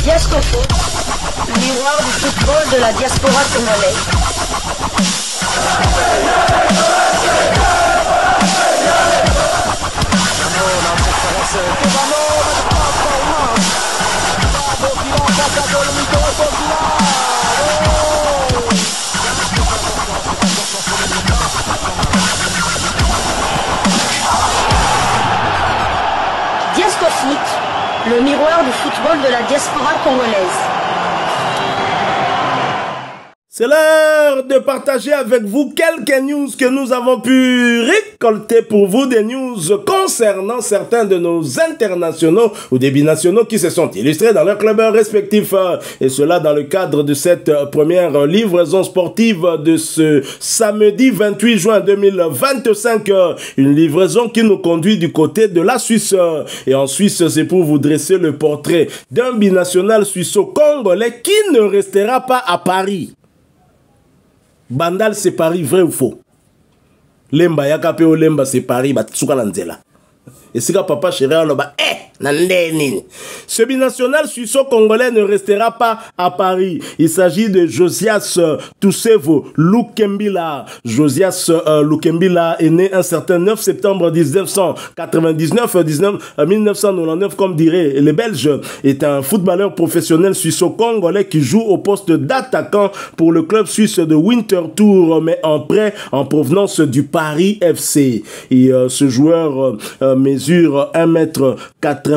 Diascofoot, miroir du football de la diaspora congolaise. Diascofoot, le miroir du football de la diaspora congolaise. C'est l'heure de partager avec vous quelques news que nous avons pu récolter pour vous, des news concernant certains de nos internationaux ou des binationaux qui se sont illustrés dans leurs clubs respectifs. Et cela dans le cadre de cette première livraison sportive de ce samedi 28 juin 2025. Une livraison qui nous conduit du côté de la Suisse. Et en Suisse, c'est pour vous dresser le portrait d'un binational suisse-congolais qui ne restera pas à Paris. Bandal c'est Paris, vrai ou faux? Lemba yakape o lemba c'est Paris, batsuka nanzela. Et si papa chéri aloba, ce binational suisse-congolais ne restera pas à Paris. Il s'agit de Josias Tusevo Lukembila. Josias Lukembila est né un certain 9 septembre 1999, comme diraient les Belges. Est un footballeur professionnel suisse-congolais qui joue au poste d'attaquant pour le club suisse de Winterthur, mais en prêt en provenance du Paris FC. Et ce joueur mesure 1m81.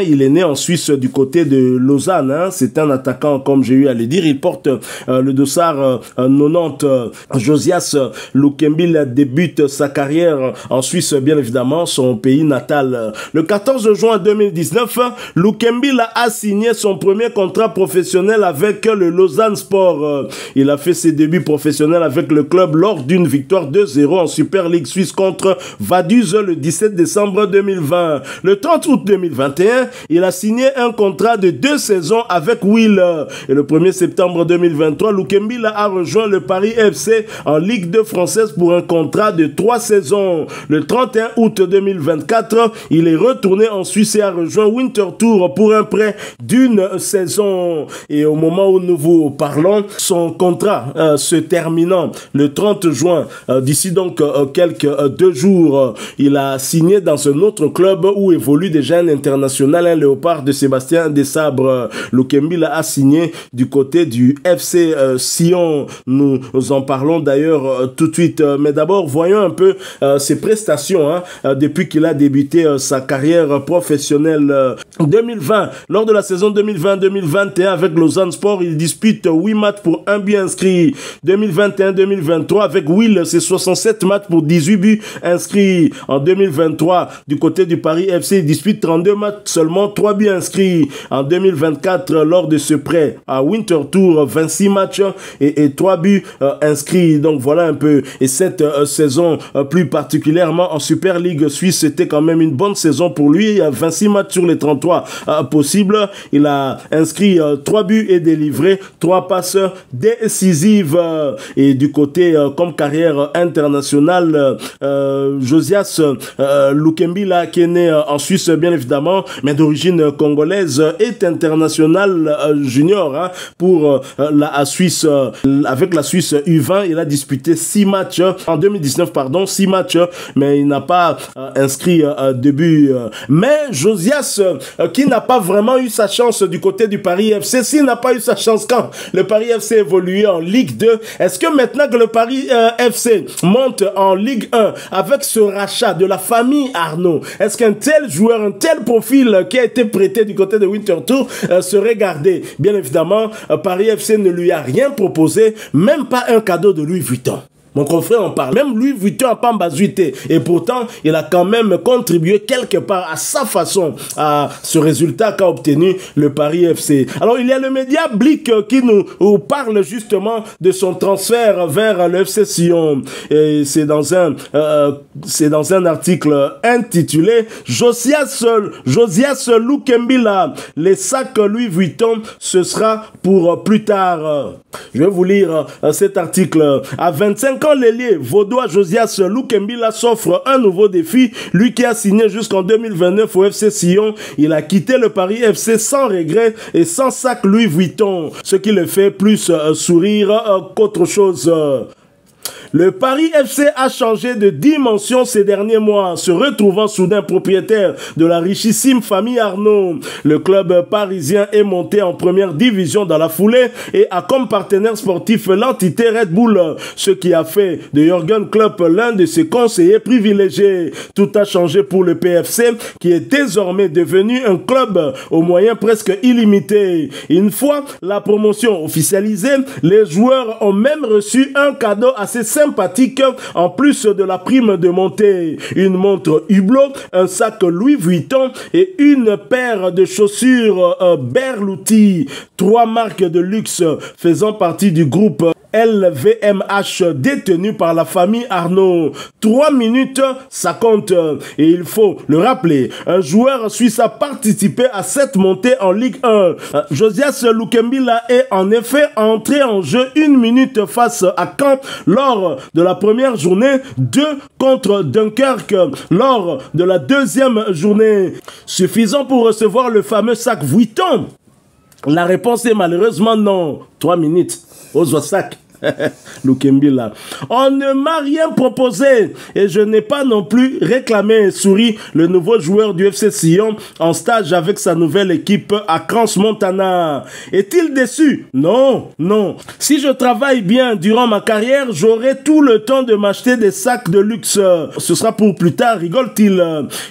Il est né en Suisse du côté de Lausanne. C'est un attaquant, comme j'ai eu à le dire. Il porte le dossard 90. Josias Lukembila débute sa carrière en Suisse, bien évidemment, son pays natal. Le 14 juin 2019, Lukembila a signé son premier contrat professionnel avec le Lausanne Sport. Il a fait ses débuts professionnels avec le club lors d'une victoire 2-0 en Super League Suisse contre Vaduz le 17 décembre 2020. Le 30 août 2021, il a signé un contrat de 2 saisons avec Will. Et le 1er septembre 2023, Lukembila a rejoint le Paris FC en Ligue 2 française pour un contrat de 3 saisons. Le 31 août 2024, il est retourné en Suisse et a rejoint Winterthur pour un prêt d'une saison. Et au moment où nous vous parlons, son contrat se terminant le 30 juin, d'ici donc quelques 2 jours, il a signé dans un autre club où évolue déjà un international, un Léopard de Sébastien Desabre. Lukembila a signé du côté du FC Sion. Nous en parlons d'ailleurs tout de suite. Mais d'abord, voyons un peu ses prestations depuis qu'il a débuté sa carrière professionnelle. 2020, lors de la saison 2020-2021 avec Lausanne Sport, il dispute 8 matchs pour 1 but inscrit. 2021-2023 avec Will, c'est 67 matchs pour 18 buts inscrits. En 2023, du côté du Paris FC, il dispute 32 matchs, seulement 3 buts inscrits. En 2024, lors de ce prêt à Winterthur, 26 matchs et 3 buts inscrits. Donc voilà un peu. Et cette saison, plus particulièrement en Super League Suisse, c'était quand même une bonne saison pour lui. Il y a 26 matchs sur les 33 possibles. Il a inscrit 3 buts et délivré 3 passes décisives. Et du côté comme carrière internationale, Josias Lukembila, qui est né en Suisse, bien évidemment, mais d'origine congolaise, est international junior pour la Suisse. Avec la Suisse U20, il a disputé 6 matchs en 2019, 6 matchs, mais il n'a pas inscrit de but. Mais Josias, qui n'a pas vraiment eu sa chance du côté du Paris FC, s'il n'a pas eu sa chance quand le Paris FC évoluait en Ligue 2, est-ce que maintenant que le Paris FC monte en Ligue 1 avec ce rachat de la famille Arnaud, est-ce qu'un tel joueur, un tel profil qui a été prêté du côté de Winterthur serait gardé? Bien évidemment, Paris FC ne lui a rien proposé, même pas un cadeau de Louis Vuitton. Mon confrère en parle. Même Louis Vuitton n'a pas embazuité. Et pourtant, il a quand même contribué quelque part à sa façon à ce résultat qu'a obtenu le Paris FC. Alors, il y a le média Blick qui nous parle justement de son transfert vers le FC Sion. Et c'est dans un article intitulé Josias Lukembila, les sacs Louis Vuitton, ce sera pour plus tard. Je vais vous lire cet article. À 25 25 ans, l'ailier vaudois Josias Lukembila s'offre un nouveau défi. Lui qui a signé jusqu'en 2029 au FC Sion, il a quitté le Paris FC sans regret et sans sac Louis Vuitton, ce qui le fait plus sourire qu'autre chose. Le Paris FC a changé de dimension ces derniers mois, se retrouvant soudain propriétaire de la richissime famille Arnaud. Le club parisien est monté en première division dans la foulée et a comme partenaire sportif l'entité Red Bull, ce qui a fait de Jürgen Klopp l'un de ses conseillers privilégiés. Tout a changé pour le PFC qui est désormais devenu un club aux moyens presque illimités. Une fois la promotion officialisée, les joueurs ont même reçu un cadeau assez sympathique en plus de la prime de montée. Une montre Hublot, un sac Louis Vuitton et une paire de chaussures Berluti. 3 marques de luxe faisant partie du groupe LVMH détenu par la famille Arnaud. 3 minutes, ça compte. Et il faut le rappeler, un joueur suisse a participé à cette montée en Ligue 1. Josias Lukembila est en effet entré en jeu 1 minute face à Caen lors de la première journée, 2 contre Dunkerque lors de la deuxième journée. Suffisant pour recevoir le fameux sac Vuitton? La réponse est malheureusement non. 3 minutes. Sac. Lukembila. On ne m'a rien proposé et je n'ai pas non plus réclamé, sourit le nouveau joueur du FC Sion en stage avec sa nouvelle équipe à Crans-Montana. Est-il déçu? Non, non. Si je travaille bien durant ma carrière, j'aurai tout le temps de m'acheter des sacs de luxe. Ce sera pour plus tard, rigole-t-il.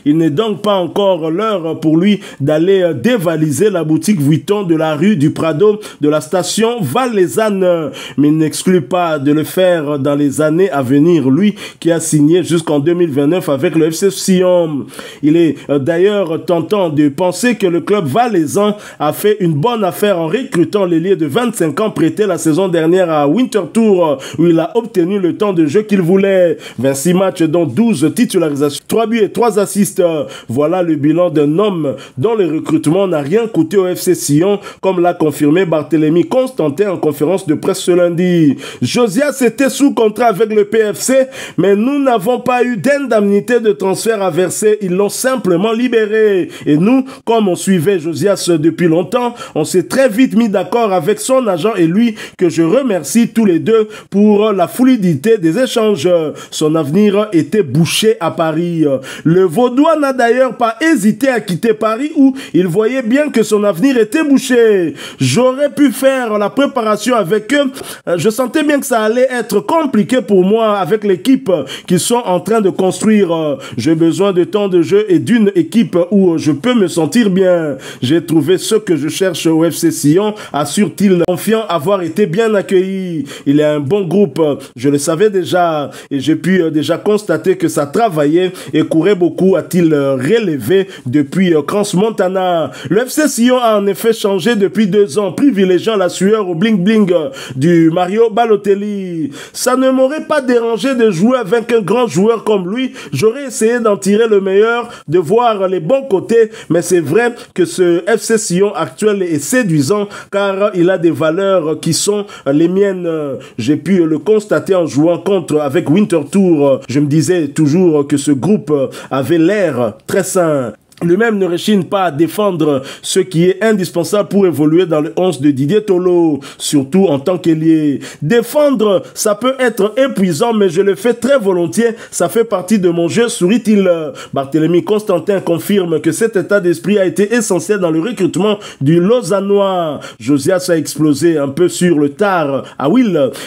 Il n'est donc pas encore l'heure pour lui d'aller dévaliser la boutique Vuitton de la rue du Prado de la station Val-les-Ânes. Mais il n'exclut pas de le faire dans les années à venir, lui qui a signé jusqu'en 2029 avec le FC Sion. Il est d'ailleurs tentant de penser que le club valaisan a fait une bonne affaire en recrutant l'ailier de 25 ans prêté la saison dernière à Winterthur où il a obtenu le temps de jeu qu'il voulait. 26 matchs dont 12 titularisations, 3 buts et 3 assists. Voilà le bilan d'un homme dont le recrutement n'a rien coûté au FC Sion, comme l'a confirmé Barthélemy Constantin en conférence de presse ce lundi. Josias était sous contrat avec le PFC, mais nous n'avons pas eu d'indemnité de transfert à verser. Ils l'ont simplement libéré. Et nous, comme on suivait Josias depuis longtemps, on s'est très vite mis d'accord avec son agent et lui, que je remercie tous les deux pour la fluidité des échanges. Son avenir était bouché à Paris. Le Vaudois n'a d'ailleurs pas hésité à quitter Paris où il voyait bien que son avenir était bouché. J'aurais pu faire la préparation avec eux. Je sentais bien que ça allait être compliqué pour moi avec l'équipe qu'ils sont en train de construire. J'ai besoin de temps de jeu et d'une équipe où je peux me sentir bien. J'ai trouvé ce que je cherche au FC Sion, assure-t-il, confiant avoir été bien accueilli. Il est un bon groupe, je le savais déjà et j'ai pu déjà constater que ça travaillait et courait beaucoup, a-t-il relevé depuis Crans-Montana. Le FC Sion a en effet changé depuis 2 ans, privilégiant la sueur au bling-bling du Mario Balotelli. Ça ne m'aurait pas dérangé de jouer avec un grand joueur comme lui. J'aurais essayé d'en tirer le meilleur, de voir les bons côtés, mais c'est vrai que ce FC Sion actuel est séduisant car il a des valeurs qui sont les miennes. J'ai pu le constater en jouant avec Winterthur. Je me disais toujours que ce groupe avait l'air très sain. Lui-même ne rechigne pas à défendre ce qui est indispensable pour évoluer dans le 11 de Didier Tolo, surtout en tant qu'ailier. Défendre, ça peut être épuisant, mais je le fais très volontiers. Ça fait partie de mon jeu, sourit-il. Barthélemy Constantin confirme que cet état d'esprit a été essentiel dans le recrutement du Lausannois. Josias a explosé un peu sur le tard. Ah oui,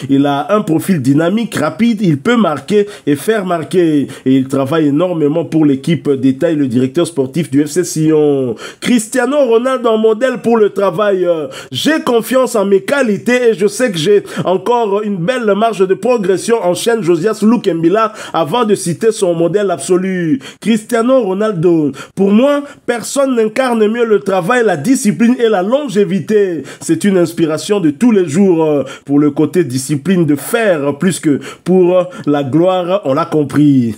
il a un profil dynamique, rapide, il peut marquer et faire marquer. Et il travaille énormément pour l'équipe, détaille le directeur sportif du FC Sion. Cristiano Ronaldo en modèle pour le travail. J'ai confiance en mes qualités et je sais que j'ai encore une belle marge de progression, enchaîne Josias Lukembila avant de citer son modèle absolu. Cristiano Ronaldo. Pour moi, personne n'incarne mieux le travail, la discipline et la longévité. C'est une inspiration de tous les jours pour le côté discipline de faire plus que pour la gloire, on l'a compris.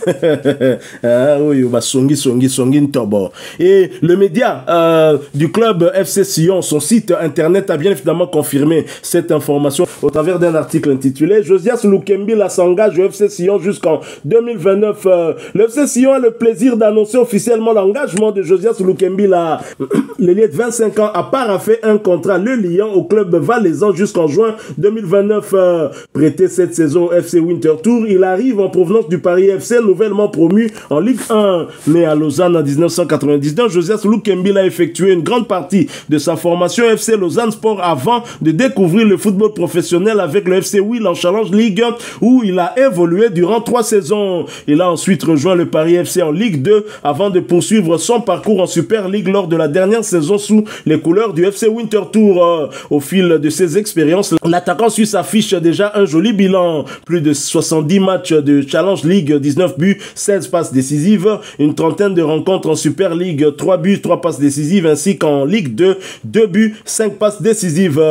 Ah oui, songi ntobo. Et le média du club FC Sion, son site internet, a bien évidemment confirmé cette information au travers d'un article intitulé « Josias Lukembila s'engage au FC Sion jusqu'en 2029 ». Le FC Sion a le plaisir d'annoncer officiellement l'engagement de Josias Lukembila. L'ailier de 25 ans a paraphé un contrat le liant au club valaisan jusqu'en juin 2029. Prêté cette saison au FC Winterthur, il arrive en provenance du Paris FC, nouvellement promu en Ligue 1. Né à Lausanne en 1999, Josias Lukembila a effectué une grande partie de sa formation FC Lausanne Sport avant de découvrir le football professionnel avec le FC Wil en Challenge League où il a évolué durant 3 saisons. Il a ensuite rejoint le Paris FC en Ligue 2 avant de poursuivre son parcours en Super League lors de la dernière saison sous les couleurs du FC Winterthur. Au fil de ses expériences, l'attaquant suisse affiche déjà un joli bilan. Plus de 70 matchs de Challenge League, 19 buts, 16 passes décisives, une trentaine de rencontres en Super League, 3 buts, 3 passes décisives, ainsi qu'en Ligue 2, 2 buts, 5 passes décisives.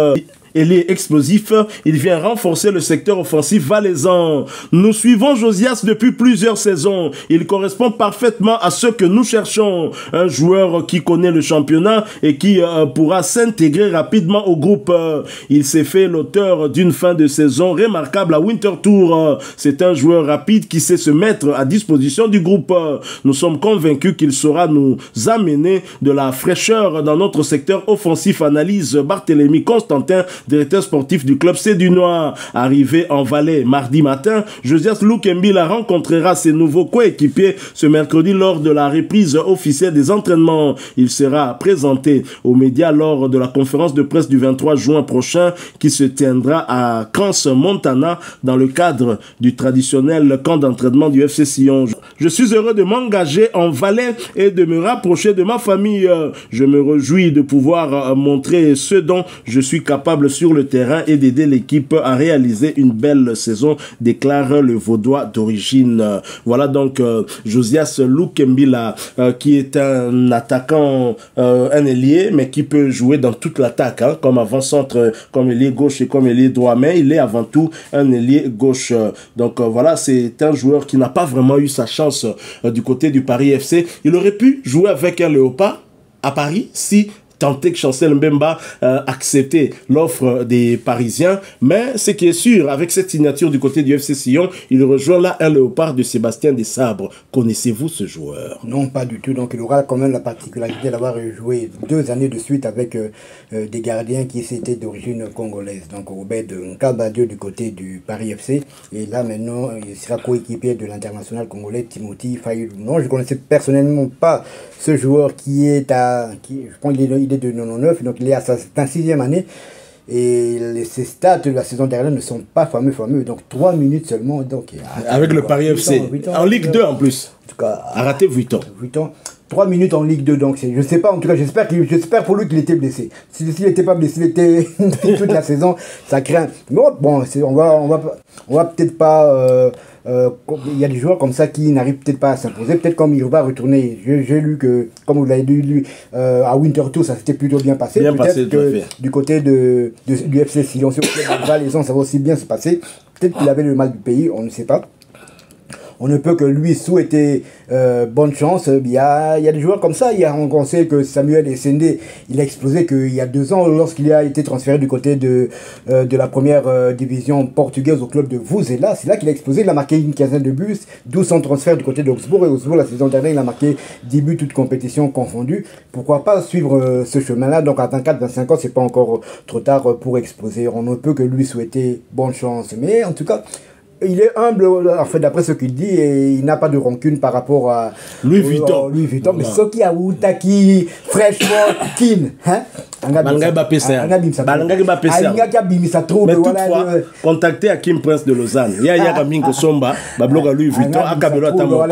Ailier explosif, il vient renforcer le secteur offensif valaisan. Nous suivons Josias depuis plusieurs saisons. Il correspond parfaitement à ce que nous cherchons. Un joueur qui connaît le championnat et qui pourra s'intégrer rapidement au groupe. Il s'est fait l'auteur d'une fin de saison remarquable à Winterthur. C'est un joueur rapide qui sait se mettre à disposition du groupe. Nous sommes convaincus qu'il saura nous amener de la fraîcheur dans notre secteur offensif, analyse Barthélemy Constantin, directeur sportif du club Cédunois. Arrivé en Valais mardi matin, Josias Lukembila rencontrera ses nouveaux coéquipiers ce mercredi lors de la reprise officielle des entraînements. Il sera présenté aux médias lors de la conférence de presse du 23 juin prochain qui se tiendra à Crans-Montana dans le cadre du traditionnel camp d'entraînement du FC Sion. Je suis heureux de m'engager en Valais et de me rapprocher de ma famille. Je me réjouis de pouvoir montrer ce dont je suis capable sur le terrain et d'aider l'équipe à réaliser une belle saison, déclare le Vaudois d'origine. Voilà donc Josias Lukembila qui est un attaquant, un ailier, mais qui peut jouer dans toute l'attaque, hein, comme avant-centre, comme ailier gauche et comme ailier droit, mais il est avant tout un ailier gauche. Donc voilà, c'est un joueur qui n'a pas vraiment eu sa chance du côté du Paris FC. Il aurait pu jouer avec un Léopard à Paris si tenté que Chancel Mbemba acceptait l'offre des Parisiens, mais ce qui est sûr, avec cette signature du côté du FC Sion, il rejoint là un Léopard de Sébastien Desabre. Connaissez-vous ce joueur? Non, pas du tout. Donc il aura quand même la particularité d'avoir joué 2 années de suite avec des gardiens qui étaient d'origine congolaise. Donc Robert Nkabadieu du côté du Paris FC. Et là maintenant, il sera coéquipier de l'international congolais Timothy Fayulu. Non, je ne connaissais personnellement pas ce joueur qui est à... je pense qu'il est de 99, donc il est à sa 6e année. Et ses stats de la saison dernière ne sont pas fameux. Donc 3 minutes seulement. Donc, avec le Paris FC. 8 ans, en Ligue 2 en plus. En tout cas, a raté 8 ans. 8 ans. 3 minutes en Ligue 2, donc je ne sais pas, en tout cas j'espère pour lui qu'il était blessé. S'il n'était pas blessé, il était toute la saison, ça craint. Mais bon, on va peut-être pas... il y a des joueurs comme ça qui n'arrivent peut-être pas à s'imposer. Peut-être comme il va retourner. J'ai lu que, comme vous l'avez lu, à Winterthur, ça s'était plutôt bien passé. Peut-être que du côté du FC Sion, sur le Valaisan, ça va aussi bien se passer. Peut-être qu'il avait le mal du pays, on ne sait pas. On ne peut que lui souhaiter bonne chance. Il y a des joueurs comme ça. On sait que Samuel Essende, il a explosé qu'il y a 2 ans lorsqu'il a été transféré du côté de la première division portugaise au club de Vozela. C'est là qu'il a explosé. Il a marqué une quinzaine de buts, 12 son transfert du côté d'Augsbourg. Et Augsbourg, la saison dernière, il a marqué 10 buts, toutes compétitions confondues. Pourquoi pas suivre ce chemin-là? Donc à 24-25 ans, c'est pas encore trop tard pour exploser. On ne peut que lui souhaiter bonne chance. Mais en tout cas... il est humble, en fait, d'après ce qu'il dit, et il n'a pas de rancune par rapport à Louis Vuitton. Louis Vuitton, mais ce qui a Outaki, fraîchement, kin, hein? Mais toutefois, contactez Hakim Prince de Lausanne. Il y a Yamingo Somba, Babloga Louis Vuitton, Akabelo Tamoko.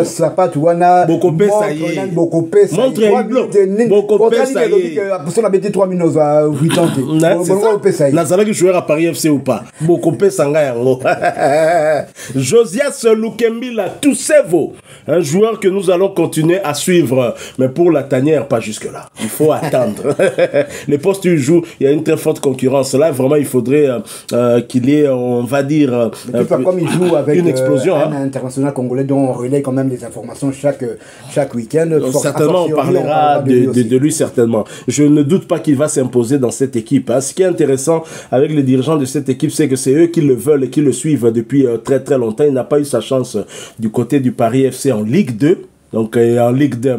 Bokopé Saïe. Montre-le. Bokopé Saïe. Pour ça, on a mis 3 minutes à Vuitton. Nazala qui jouera à Paris FC ou pas. Bokopé Sangayango. Josias Lukembila Toussevo, un joueur que nous allons continuer à suivre, mais pour la tanière, pas jusque-là. Il faut attendre. Les postes où il joue, il y a une très forte concurrence. Là, vraiment, il faudrait qu'il ait, on va dire, comme il joue avec une explosion, un international congolais dont on relaie quand même les informations chaque week-end. Certainement, on parlera de lui, certainement. Je ne doute pas qu'il va s'imposer dans cette équipe. Hein. Ce qui est intéressant avec les dirigeants de cette équipe, c'est que c'est eux qui le veulent et qui le suivent depuis très très longtemps. Il n'a pas eu sa chance du côté du Paris FC en Ligue 2. Donc en Ligue 2,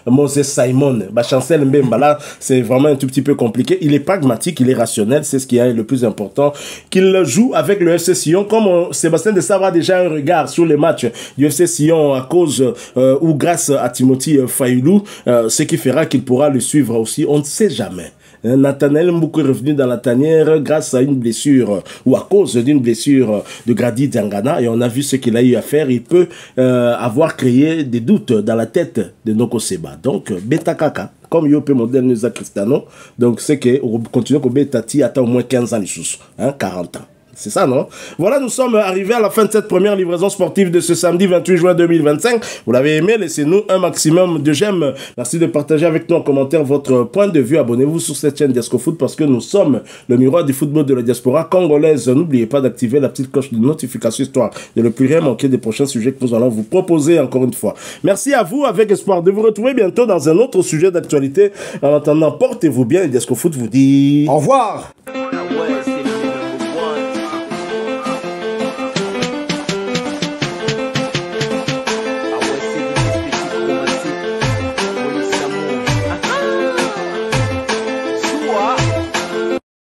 Moses Simon, Chancel Mbemba, là, c'est vraiment un tout petit peu compliqué. Il est pragmatique, il est rationnel, c'est ce qui est le plus important. Qu'il joue avec le FC Sion, comme Sébastien de Sabre a déjà un regard sur les matchs du FC Sion à cause ou grâce à Timothy Fayoulou, ce qui fera qu'il pourra le suivre aussi, on ne sait jamais. Nathanaël Mboukou est revenu dans la tanière grâce à une blessure ou à cause d'une blessure de Grady Diangana et on a vu ce qu'il a eu à faire. Il peut avoir créé des doutes dans la tête de Noko Seba. Donc, Beta Kaka, comme Yope Modèle Nusa Cristiano, donc c'est qu'on continue que Betati attend au moins 15 ans les sous, 40 ans. C'est ça, non? Voilà, nous sommes arrivés à la fin de cette première livraison sportive de ce samedi 28 juin 2025. Vous l'avez aimé, laissez-nous un maximum de j'aime. Merci de partager avec nous en commentaire votre point de vue. Abonnez-vous sur cette chaîne DescoFoot parce que nous sommes le miroir du football de la diaspora congolaise. N'oubliez pas d'activer la petite cloche de notification histoire de ne plus rien manquer des prochains sujets que nous allons vous proposer encore une fois. Merci à vous, avec espoir de vous retrouver bientôt dans un autre sujet d'actualité. En attendant, portez-vous bien et DescoFoot vous dit... Au revoir!